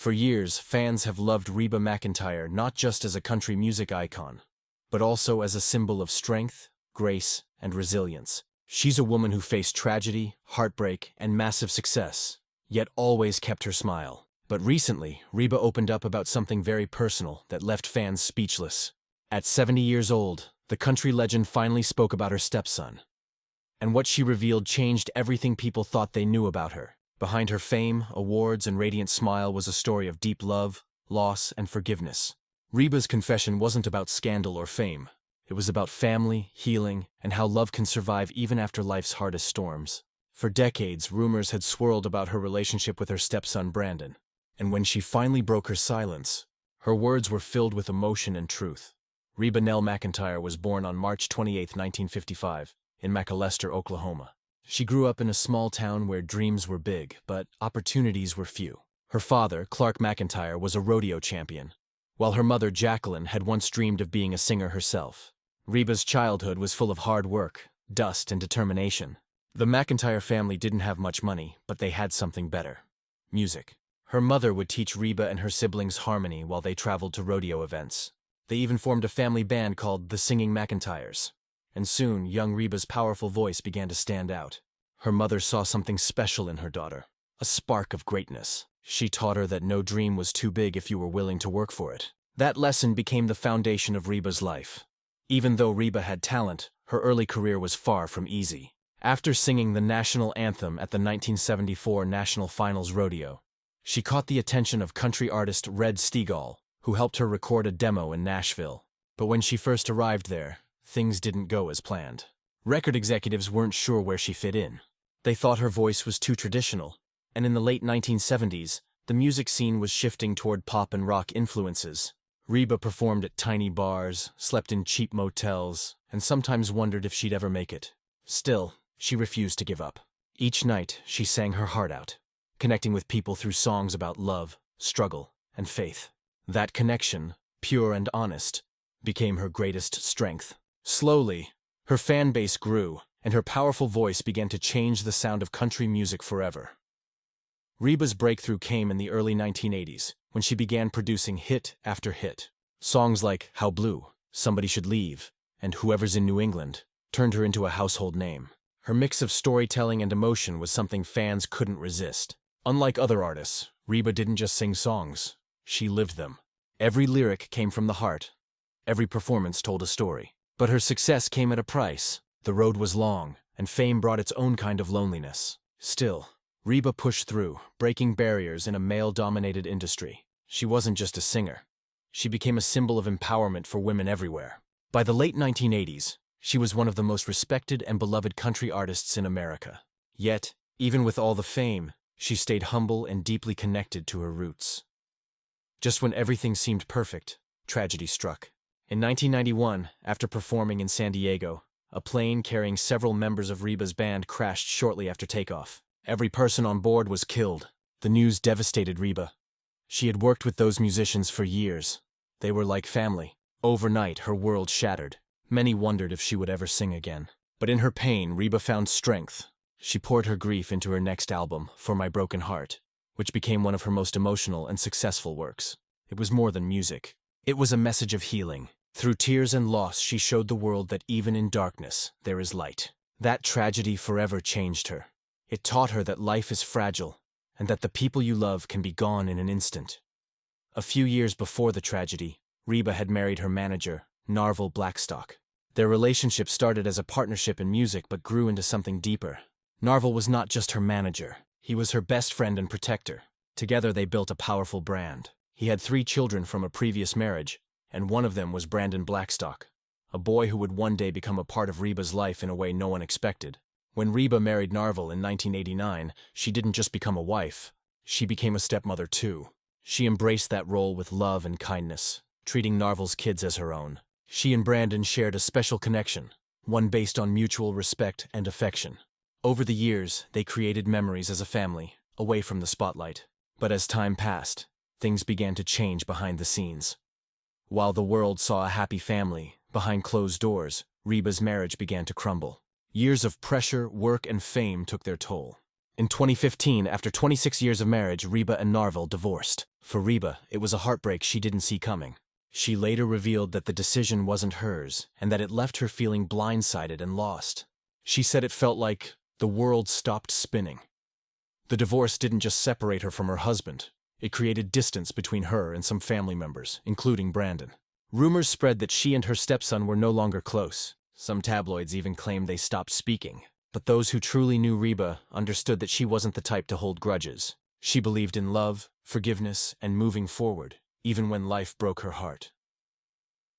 For years, fans have loved Reba McEntire not just as a country music icon, but also as a symbol of strength, grace, and resilience. She's a woman who faced tragedy, heartbreak, and massive success, yet always kept her smile. But recently, Reba opened up about something very personal that left fans speechless. At 70 years old, the country legend finally spoke about her stepson. And what she revealed changed everything people thought they knew about her. Behind her fame, awards, and radiant smile was a story of deep love, loss, and forgiveness. Reba's confession wasn't about scandal or fame. It was about family, healing, and how love can survive even after life's hardest storms. For decades, rumors had swirled about her relationship with her stepson Brandon. And when she finally broke her silence, her words were filled with emotion and truth. Reba Nell McEntire was born on March 28, 1955, in McAlester, Oklahoma. She grew up in a small town where dreams were big, but opportunities were few. Her father, Clark McEntire, was a rodeo champion, while her mother, Jacqueline, had once dreamed of being a singer herself. Reba's childhood was full of hard work, dust, and determination. The McEntire family didn't have much money, but they had something better: music. Her mother would teach Reba and her siblings harmony while they traveled to rodeo events. They even formed a family band called the Singing McEntires. And soon, young Reba's powerful voice began to stand out. Her mother saw something special in her daughter, a spark of greatness. She taught her that no dream was too big if you were willing to work for it. That lesson became the foundation of Reba's life. Even though Reba had talent, her early career was far from easy. After singing the national anthem at the 1974 National Finals Rodeo, she caught the attention of country artist Red Steagall, who helped her record a demo in Nashville. But when she first arrived there, things didn't go as planned. Record executives weren't sure where she fit in. They thought her voice was too traditional, and in the late 1970s, the music scene was shifting toward pop and rock influences. Reba performed at tiny bars, slept in cheap motels, and sometimes wondered if she'd ever make it. Still, she refused to give up. Each night, she sang her heart out, connecting with people through songs about love, struggle, and faith. That connection, pure and honest, became her greatest strength. Slowly, her fan base grew, and her powerful voice began to change the sound of country music forever. Reba's breakthrough came in the early 1980s, when she began producing hit after hit. Songs like How Blue, Somebody Should Leave, and Whoever's in New England turned her into a household name. Her mix of storytelling and emotion was something fans couldn't resist. Unlike other artists, Reba didn't just sing songs, she lived them. Every lyric came from the heart. Every performance told a story. But her success came at a price. The road was long, and fame brought its own kind of loneliness. Still, Reba pushed through, breaking barriers in a male-dominated industry. She wasn't just a singer. She became a symbol of empowerment for women everywhere. By the late 1980s, she was one of the most respected and beloved country artists in America. Yet, even with all the fame, she stayed humble and deeply connected to her roots. Just when everything seemed perfect, tragedy struck. In 1991, after performing in San Diego, a plane carrying several members of Reba's band crashed shortly after takeoff. Every person on board was killed. The news devastated Reba. She had worked with those musicians for years. They were like family. Overnight, her world shattered. Many wondered if she would ever sing again. But in her pain, Reba found strength. She poured her grief into her next album, For My Broken Heart, which became one of her most emotional and successful works. It was more than music. It was a message of healing. Through tears and loss, she showed the world that even in darkness, there is light. That tragedy forever changed her. It taught her that life is fragile, and that the people you love can be gone in an instant. A few years before the tragedy, Reba had married her manager, Narvel Blackstock. Their relationship started as a partnership in music but grew into something deeper. Narvel was not just her manager. He was her best friend and protector. Together they built a powerful brand. He had 3 children from a previous marriage, and one of them was Brandon Blackstock, a boy who would one day become a part of Reba's life in a way no one expected. When Reba married Narvel in 1989, she didn't just become a wife, she became a stepmother too. She embraced that role with love and kindness, treating Narvel's kids as her own. She and Brandon shared a special connection, one based on mutual respect and affection. Over the years, they created memories as a family, away from the spotlight. But as time passed, things began to change behind the scenes. While the world saw a happy family, behind closed doors, Reba's marriage began to crumble. Years of pressure, work, and fame took their toll. In 2015, after 26 years of marriage, Reba and Narvel divorced. For Reba, it was a heartbreak she didn't see coming. She later revealed that the decision wasn't hers, and that it left her feeling blindsided and lost. She said it felt like the world stopped spinning. The divorce didn't just separate her from her husband. It created distance between her and some family members, including Brandon. Rumors spread that she and her stepson were no longer close. Some tabloids even claimed they stopped speaking. But those who truly knew Reba understood that she wasn't the type to hold grudges. She believed in love, forgiveness, and moving forward, even when life broke her heart.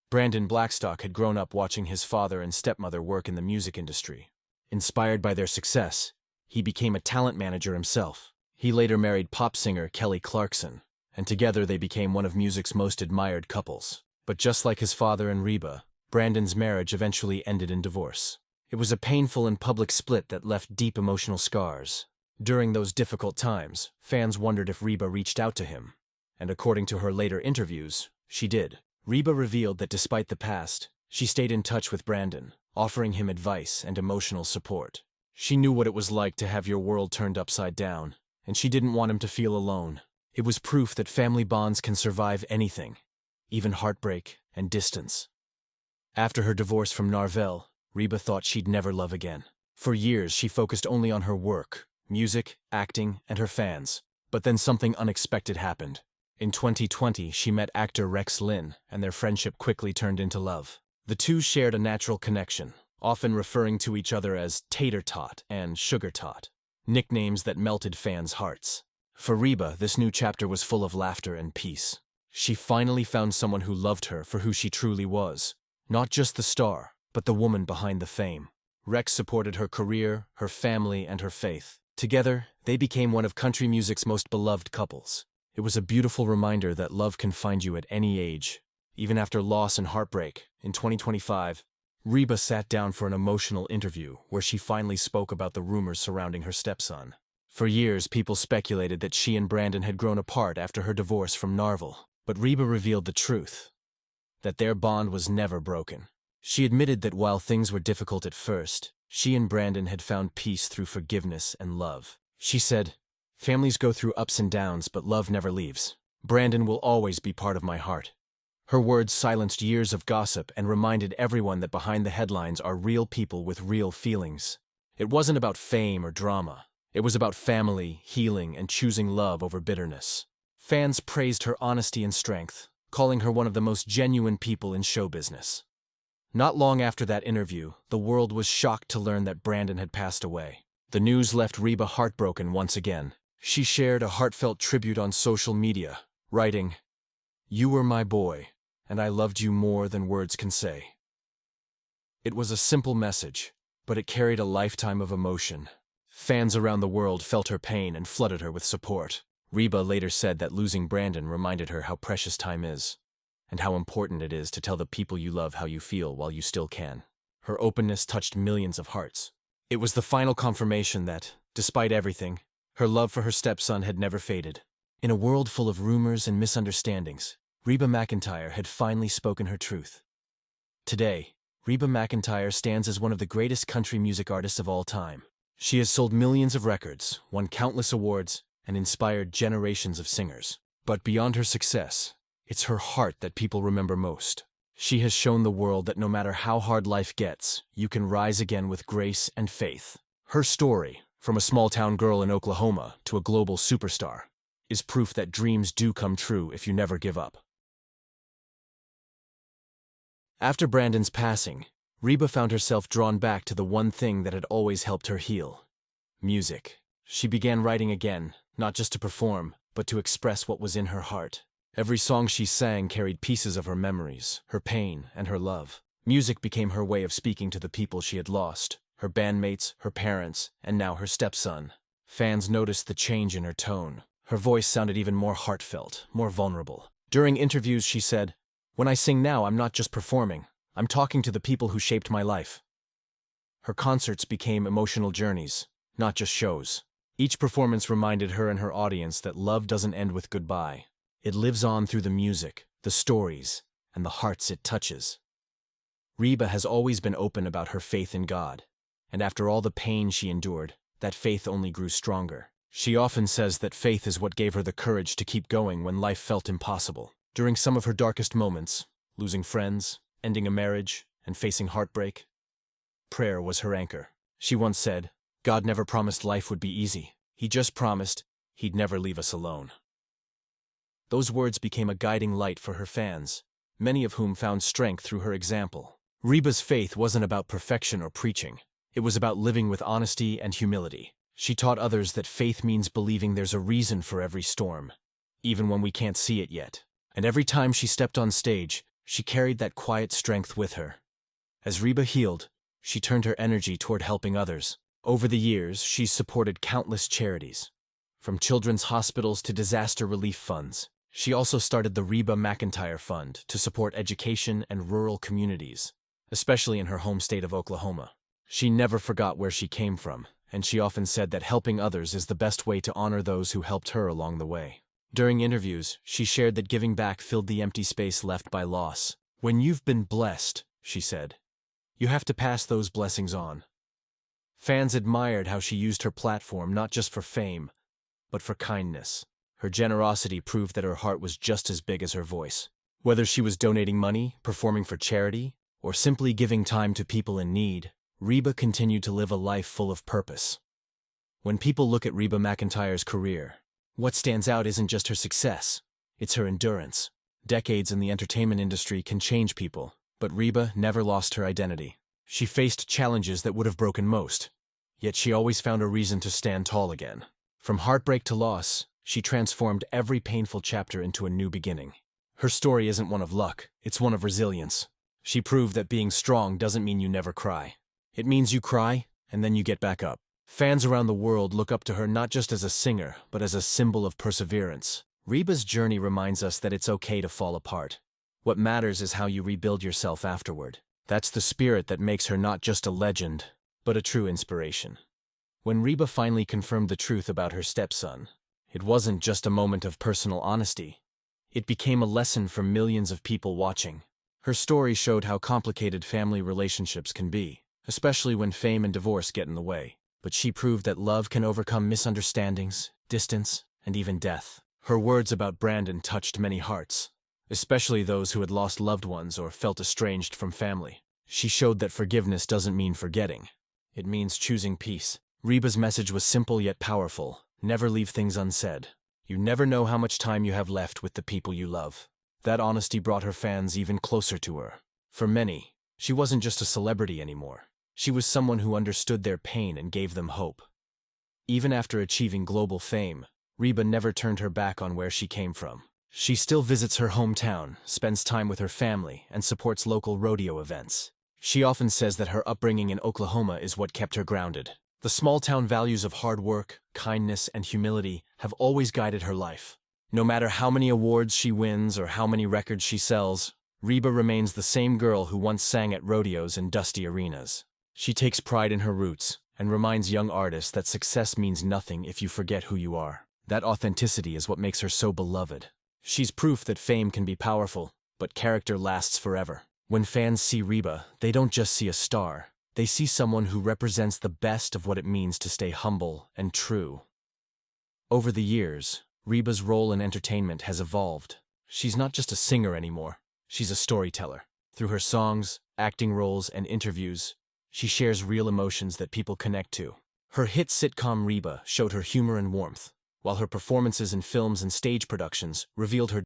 Brandon Blackstock had grown up watching his father and stepmother work in the music industry. Inspired by their success, he became a talent manager himself. He later married pop singer Kelly Clarkson, and together they became one of music's most admired couples. But just like his father and Reba, Brandon's marriage eventually ended in divorce. It was a painful and public split that left deep emotional scars. During those difficult times, fans wondered if Reba reached out to him. And according to her later interviews, she did. Reba revealed that despite the past, she stayed in touch with Brandon, offering him advice and emotional support. She knew what it was like to have your world turned upside down, and she didn't want him to feel alone. It was proof that family bonds can survive anything, even heartbreak and distance. After her divorce from Narvel, Reba thought she'd never love again. For years, she focused only on her work, music, acting, and her fans. But then something unexpected happened. In 2020, she met actor Rex Linn, and their friendship quickly turned into love. The two shared a natural connection, often referring to each other as Tater Tot and Sugar Tot, nicknames that melted fans' hearts. For Reba, this new chapter was full of laughter and peace. She finally found someone who loved her for who she truly was. Not just the star, but the woman behind the fame. Rex supported her career, her family, and her faith. Together, they became one of country music's most beloved couples. It was a beautiful reminder that love can find you at any age. Even after loss and heartbreak, in 2025, Reba sat down for an emotional interview where she finally spoke about the rumors surrounding her stepson. For years, people speculated that she and Brandon had grown apart after her divorce from Narvel. But Reba revealed the truth, that their bond was never broken. She admitted that while things were difficult at first, she and Brandon had found peace through forgiveness and love. She said, "Families go through ups and downs, but love never leaves. Brandon will always be part of my heart." Her words silenced years of gossip and reminded everyone that behind the headlines are real people with real feelings. It wasn't about fame or drama. It was about family, healing, and choosing love over bitterness. Fans praised her honesty and strength, calling her one of the most genuine people in show business. Not long after that interview, the world was shocked to learn that Brandon had passed away. The news left Reba heartbroken once again. She shared a heartfelt tribute on social media, writing, "You were my boy, and I loved you more than words can say." It was a simple message, but it carried a lifetime of emotion. Fans around the world felt her pain and flooded her with support. Reba later said that losing Brandon reminded her how precious time is, and how important it is to tell the people you love how you feel while you still can. Her openness touched millions of hearts. It was the final confirmation that, despite everything, her love for her stepson had never faded. In a world full of rumors and misunderstandings, Reba McEntire had finally spoken her truth. Today, Reba McEntire stands as one of the greatest country music artists of all time. She has sold millions of records, won countless awards, and inspired generations of singers. But beyond her success, it's her heart that people remember most. She has shown the world that no matter how hard life gets, you can rise again with grace and faith. Her story, from a small-town girl in Oklahoma to a global superstar, is proof that dreams do come true if you never give up. After Brandon's passing, Reba found herself drawn back to the one thing that had always helped her heal: music. She began writing again, not just to perform, but to express what was in her heart. Every song she sang carried pieces of her memories, her pain, and her love. Music became her way of speaking to the people she had lost, her bandmates, her parents, and now her stepson. Fans noticed the change in her tone. Her voice sounded even more heartfelt, more vulnerable. During interviews, she said, "When I sing now, I'm not just performing. I'm talking to the people who shaped my life." Her concerts became emotional journeys, not just shows. Each performance reminded her and her audience that love doesn't end with goodbye. It lives on through the music, the stories, and the hearts it touches. Reba has always been open about her faith in God, and after all the pain she endured, that faith only grew stronger. She often says that faith is what gave her the courage to keep going when life felt impossible. During some of her darkest moments, losing friends, ending a marriage, and facing heartbreak, prayer was her anchor. She once said, "God never promised life would be easy. He just promised He'd never leave us alone." Those words became a guiding light for her fans, many of whom found strength through her example. Reba's faith wasn't about perfection or preaching. It was about living with honesty and humility. She taught others that faith means believing there's a reason for every storm, even when we can't see it yet. And every time she stepped on stage, she carried that quiet strength with her. As Reba healed, she turned her energy toward helping others. Over the years, she's supported countless charities, from children's hospitals to disaster relief funds. She also started the Reba McEntire Fund to support education and rural communities, especially in her home state of Oklahoma. She never forgot where she came from, and she often said that helping others is the best way to honor those who helped her along the way. During interviews, she shared that giving back filled the empty space left by loss. "When you've been blessed," she said, "you have to pass those blessings on." Fans admired how she used her platform not just for fame, but for kindness. Her generosity proved that her heart was just as big as her voice. Whether she was donating money, performing for charity, or simply giving time to people in need, Reba continued to live a life full of purpose. When people look at Reba McEntire's career, what stands out isn't just her success, it's her endurance. Decades in the entertainment industry can change people, but Reba never lost her identity. She faced challenges that would have broken most, yet she always found a reason to stand tall again. From heartbreak to loss, she transformed every painful chapter into a new beginning. Her story isn't one of luck, it's one of resilience. She proved that being strong doesn't mean you never cry. It means you cry, and then you get back up. Fans around the world look up to her not just as a singer, but as a symbol of perseverance. Reba's journey reminds us that it's okay to fall apart. What matters is how you rebuild yourself afterward. That's the spirit that makes her not just a legend, but a true inspiration. When Reba finally confirmed the truth about her stepson, it wasn't just a moment of personal honesty. It became a lesson for millions of people watching. Her story showed how complicated family relationships can be, especially when fame and divorce get in the way. But she proved that love can overcome misunderstandings, distance, and even death. Her words about Brandon touched many hearts, especially those who had lost loved ones or felt estranged from family. She showed that forgiveness doesn't mean forgetting. It means choosing peace. Reba's message was simple yet powerful. Never leave things unsaid. You never know how much time you have left with the people you love. That honesty brought her fans even closer to her. For many, she wasn't just a celebrity anymore. She was someone who understood their pain and gave them hope. Even after achieving global fame, Reba never turned her back on where she came from. She still visits her hometown, spends time with her family, and supports local rodeo events. She often says that her upbringing in Oklahoma is what kept her grounded. The small-town values of hard work, kindness, and humility have always guided her life. No matter how many awards she wins or how many records she sells, Reba remains the same girl who once sang at rodeos and dusty arenas. She takes pride in her roots and reminds young artists that success means nothing if you forget who you are. That authenticity is what makes her so beloved. She's proof that fame can be powerful, but character lasts forever. When fans see Reba, they don't just see a star. They see someone who represents the best of what it means to stay humble and true. Over the years, Reba's role in entertainment has evolved. She's not just a singer anymore. She's a storyteller. Through her songs, acting roles, and interviews, she shares real emotions that people connect to. Her hit sitcom Reba showed her humor and warmth, while her performances in films and stage productions revealed her